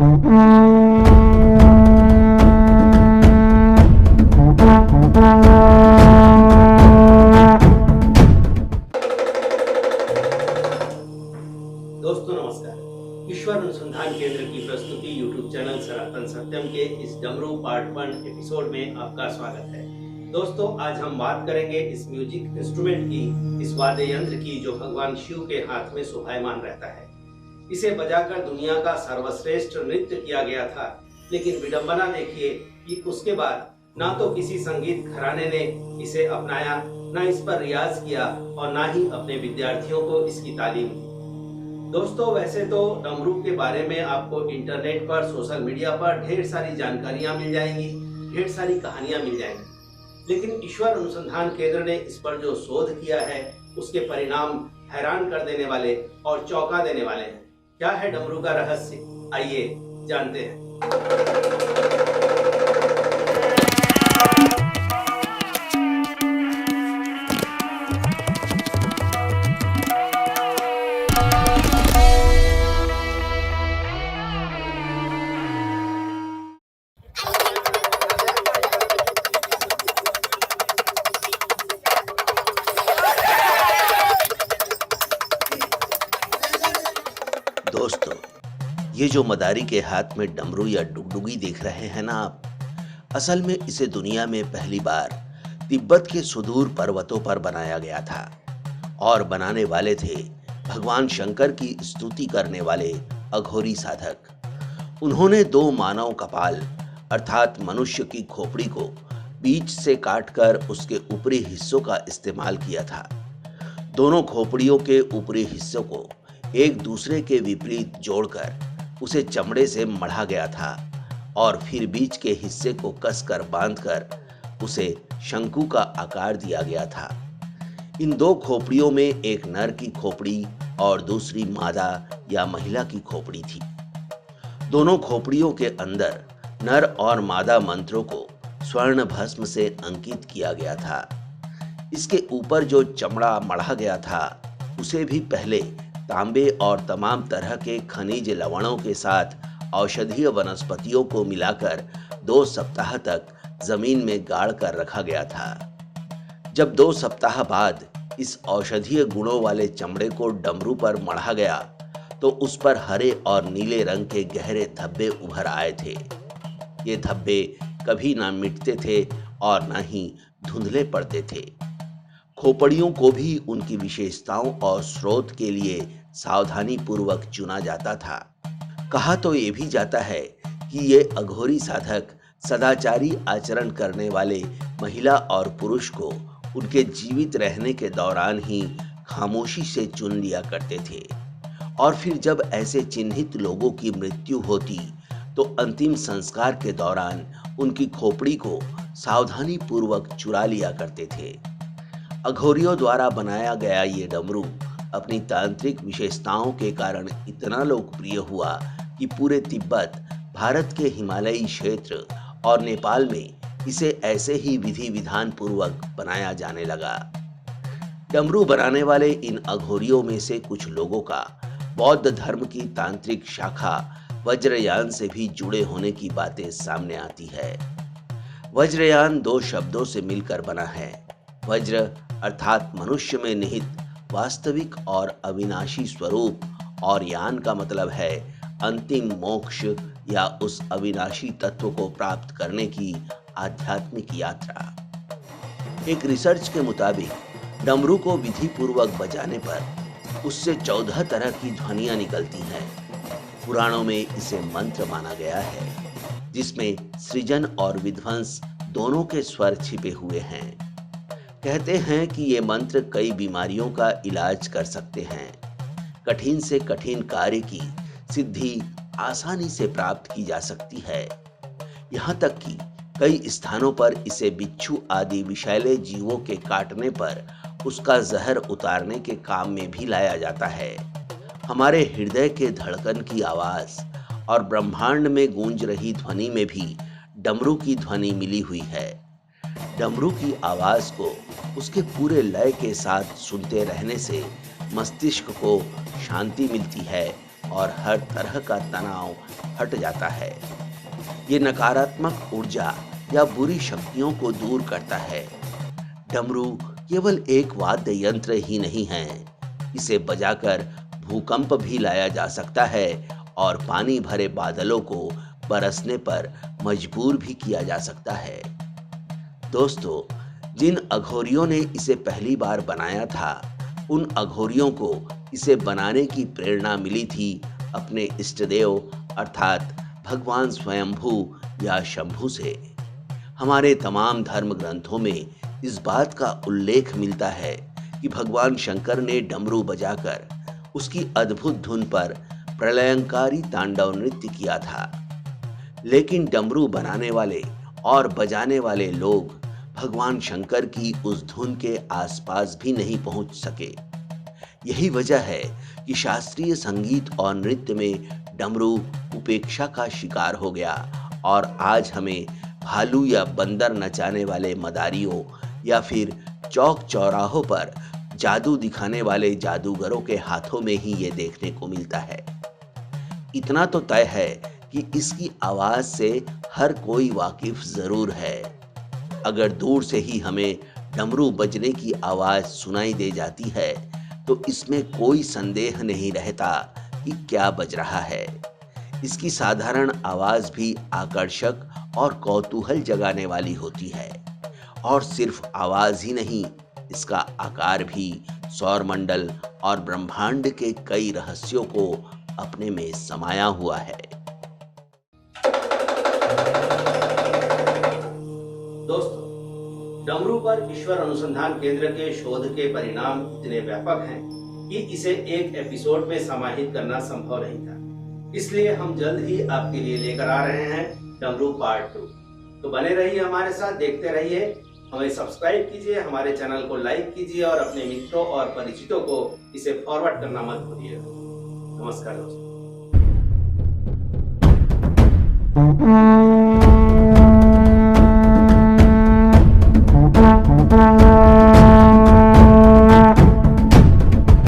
दोस्तों नमस्कार। ईश्वर अनुसंधान केंद्र की प्रस्तुति यूट्यूब चैनल सनातन सत्यम के इस डमरू पार्ट 1 एपिसोड में आपका स्वागत है। दोस्तों आज हम बात करेंगे इस म्यूजिक इंस्ट्रूमेंट की, इस वाद्य यंत्र की जो भगवान शिव के हाथ में शोभायमान रहता है। इसे बजाकर दुनिया का सर्वश्रेष्ठ नृत्य किया गया था, लेकिन विडंबना देखिए कि उसके बाद ना तो किसी संगीत घराने ने इसे अपनाया, ना इस पर रियाज किया और ना ही अपने विद्यार्थियों को इसकी तालीम दी। दोस्तों वैसे तो डमरू के बारे में आपको इंटरनेट पर, सोशल मीडिया पर ढेर सारी जानकारियां मिल जाएंगी, ढेर सारी कहानियां मिल जाएंगी, लेकिन ईश्वर अनुसंधान केंद्र ने इस पर जो शोध किया है उसके परिणाम हैरान कर देने वाले और चौंका देने वाले हैं। क्या है डमरू का रहस्य, आइए जानते हैं। दोस्तों, ये जो मदारी के हाथ में डमरू या डुगडुगी देख रहे हैं ना आप, असल में इसे दुनिया में पहली बार तिब्बत के सुदूर पर्वतों पर बनाया गया था और बनाने वाले थे भगवान शंकर की स्तुति करने वाले अघोरी साधक। उन्होंने दो मानव कपाल अर्थात मनुष्य की खोपड़ी को बीच से काटकर उसके ऊपरी हिस्सों का इस्तेमाल किया था। दोनों खोपड़ियों के ऊपरी हिस्सों को एक दूसरे के विपरीत जोड़कर उसे चमड़े से मढ़ा गया था और फिर बीच के हिस्से को कसकर बांधकर उसे शंकु का आकार दिया गया था। इन दो खोपड़ियों में एक नर की खोपड़ी और दूसरी मादा या महिला की खोपड़ी थी। दोनों खोपड़ियों के अंदर नर और मादा मंत्रों को स्वर्ण भस्म से अंकित किया गया था। इसके ऊपर जो चमड़ा मढ़ा गया था उसे भी पहले तांबे और तमाम तरह के खनिज लवणों के साथ औषधीय वनस्पतियों को मिलाकर 2 सप्ताह तक जमीन में गाड़ कर रखा गया था। जब 2 सप्ताह बाद इस औषधीय गुणों वाले चमड़े को डमरू पर मढ़ा गया तो उस पर हरे और नीले रंग के गहरे धब्बे उभर आए थे। ये धब्बे कभी ना मिटते थे और ना ही धुंधले पड़ते थे। खोपड़ियों को भी उनकी विशेषताओं और स्रोत के लिए सावधानी पूर्वक चुना जाता था। कहा तो ये भी जाता है कि ये अघोरी साधक सदाचारी आचरण करने वाले महिला और पुरुष को उनके जीवित रहने के दौरान ही खामोशी से चुन लिया करते थे और फिर जब ऐसे चिन्हित लोगों की मृत्यु होती तो अंतिम संस्कार के दौरान उनकी खोपड़ी को सावधानी पूर्वक चुरा लिया करते थे। अघोरियों द्वारा बनाया गया ये डमरू अपनी तांत्रिक विशेषताओं के कारण इतना लोकप्रिय हुआ कि पूरे तिब्बत, भारत के हिमालयी क्षेत्र और नेपाल में इसे ऐसे ही विधि विधान पूर्वक बनाया जाने लगा। डमरू बनाने वाले इन अघोरियों में से कुछ लोगों का बौद्ध धर्म की तांत्रिक शाखा वज्रयान से भी जुड़े होने की बातें सामने आती है। वज्रयान 2 शब्दों से मिलकर बना है। वज्र अर्थात मनुष्य में निहित वास्तविक और अविनाशी स्वरूप और यान का मतलब है अंतिम मोक्ष या उस अविनाशी तत्व को प्राप्त करने की आध्यात्मिक यात्रा। एक रिसर्च के मुताबिक डमरू को विधि पूर्वक बजाने पर उससे 14 तरह की ध्वनियां निकलती हैं। पुराणों में इसे मंत्र माना गया है जिसमें सृजन और विध्वंस दोनों के स्वर छिपे हुए हैं। कहते हैं कि ये मंत्र कई बीमारियों का इलाज कर सकते हैं। कठिन से कठिन कार्य की सिद्धि आसानी से प्राप्त की जा सकती है। यहाँ तक कि कई स्थानों पर इसे बिच्छू आदि विषैले जीवों के काटने पर उसका जहर उतारने के काम में भी लाया जाता है। हमारे हृदय के धड़कन की आवाज और ब्रह्मांड में गूंज रही ध्वनि में भी डमरू की ध्वनि मिली हुई है। डमरू की आवाज को उसके पूरे लय के साथ सुनते रहने से मस्तिष्क को शांति मिलती है और हर तरह का तनाव हट जाता है। ये नकारात्मक ऊर्जा या बुरी शक्तियों को दूर करता है। डमरू केवल एक वाद्य यंत्र ही नहीं है, इसे बजाकर भूकंप भी लाया जा सकता है और पानी भरे बादलों को बरसने पर मजबूर भी किया जा सकता है। दोस्तों, जिन अघोरियों ने इसे पहली बार बनाया था, उन अघोरियों को इसे बनाने की प्रेरणा मिली थी अपने इष्टदेव अर्थात भगवान स्वयंभू या शंभू से। हमारे तमाम धर्म ग्रंथों में इस बात का उल्लेख मिलता है कि भगवान शंकर ने डमरू बजाकर उसकी अद्भुत धुन पर प्रलयंकारी तांडव नृत्य किया था। लेकिन डमरू बनाने वाले और बजाने वाले लोग भगवान शंकर की उस धुन के आसपास भी नहीं पहुंच सके। यही वजह है कि शास्त्रीय संगीत और नृत्य में डमरू उपेक्षा का शिकार हो गया और आज हमें भालू या बंदर नचाने वाले मदारियों या फिर चौक चौराहों पर जादू दिखाने वाले जादूगरों के हाथों में ही ये देखने को मिलता है। इतना तो तय है कि इसकी आवाज से हर कोई वाकिफ जरूर है। अगर दूर से ही हमें डमरू बजने की आवाज सुनाई दे जाती है तो इसमें कोई संदेह नहीं रहता कि क्या बज रहा है। इसकी साधारण आवाज भी आकर्षक और कौतूहल जगाने वाली होती है। और सिर्फ आवाज ही नहीं, इसका आकार भी सौरमंडल और ब्रह्मांड के कई रहस्यों को अपने में समाया हुआ है। दोस्तों, डमरू पर ईश्वर अनुसंधान केंद्र के शोध के परिणाम इतने व्यापक हैं कि इसे एक एपिसोड में समाहित करना संभव नहीं था। इसलिए हम जल्द ही आपके लिए लेकर आ रहे हैं डमरू पार्ट 2। तो बने रहिए हमारे साथ, देखते रहिए, हमें सब्सक्राइब कीजिए, हमारे चैनल को लाइक कीजिए और अपने मित्रों और परिचितों को इसे फॉरवर्ड करना मत भूलिएगा। नमस्कार दोस्तों।